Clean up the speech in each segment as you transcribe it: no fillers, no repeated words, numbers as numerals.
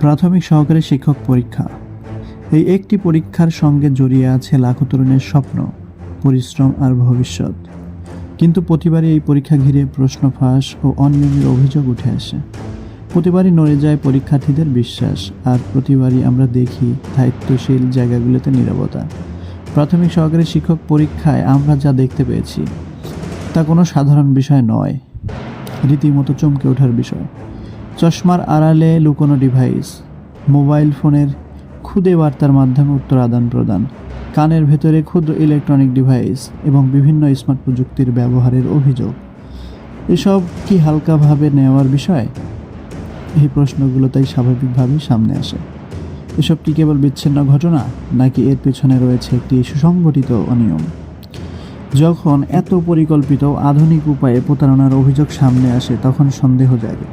প্রাথমিক সহকারী শিক্ষক পরীক্ষা। এই একটি পরীক্ষার সঙ্গে জড়িয়ে আছে লাখো তরুণের স্বপ্ন, পরিশ্রম আর ভবিষ্যৎ। কিন্তু প্রতিবারই এই পরীক্ষা ঘিরে প্রশ্ন ফাঁস ও অনিয়মের অভিযোগ উঠে আসে। প্রতিবারই নড়ে যায় পরীক্ষার্থীদের বিশ্বাস, আর প্রতিবারই আমরা দেখি দায়িত্বশীল জায়গাগুলোতে নীরবতা। প্রাথমিক সহকারী শিক্ষক পরীক্ষায় আমরা যা দেখতে পেয়েছি তা কোনো সাধারণ বিষয় নয়, রীতিমতো চমকে ওঠার বিষয়। চশমার আড়ালে লুকোনো ডিভাইস, মোবাইল ফোনের খুদে বার্তার মাধ্যমে উত্তর আদান প্রদান, কানের ভেতরে ক্ষুদ্র ইলেকট্রনিক ডিভাইস এবং বিভিন্ন স্মার্ট প্রযুক্তির ব্যবহারের অভিযোগ। এসব কি হালকাভাবে নেওয়ার বিষয়? এই প্রশ্নগুলো তাই স্বাভাবিকভাবেই সামনে আসে। এসব কি কেবল বিচ্ছিন্ন ঘটনা, নাকি এর পেছনে রয়েছে একটি সুসংগঠিত অনিয়ম? যখন এত পরিকল্পিত আধুনিক উপায়ে প্রতারণার অভিযোগ সামনে আসে, তখন সন্দেহ জাগে,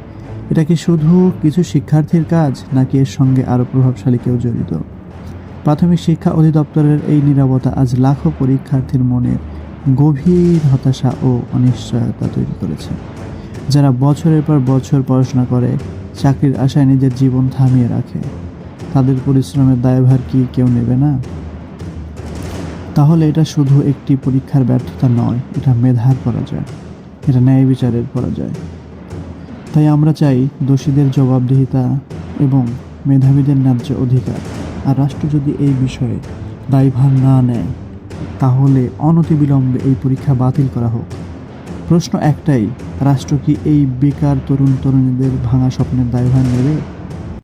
এটা কি শুধু কিছু শিক্ষার্থীর কাজ, নাকি এর সঙ্গে আরও প্রভাবশালী কেউ জড়িত? প্রাথমিক শিক্ষা অধিদপ্তরের এই নীরবতা আজ লাখো পরীক্ষার্থীর মনে গভীর হতাশা ও অনিশ্চয়তা তৈরি করেছে। যারা বছরের পর বছর পড়াশোনা করে, চাকরির আশায় নিজের জীবন থামিয়ে রাখে, তাদের পরিশ্রমের দায়ভার কি কেউ নেবে না? তাহলে এটা শুধু একটি পরীক্ষার ব্যর্থতা নয়, এটা মেধার পরাজয়, এটা ন্যায় বিচারের পরাজয়। তাই আমরা চাই দোষীদের জবাবদিহিতা এবং মেধাবীদের ন্যায্য অধিকার। আর রাষ্ট্র যদি এই বিষয়ে দায়ভার না নেয়, তাহলে অনতিবিলম্বে এই পরীক্ষা বাতিল করা হোক। প্রশ্ন একটাই, রাষ্ট্র কি এই বেকার তরুণ তরুণীদের ভাঙা স্বপ্নের দায়ভার নেবে?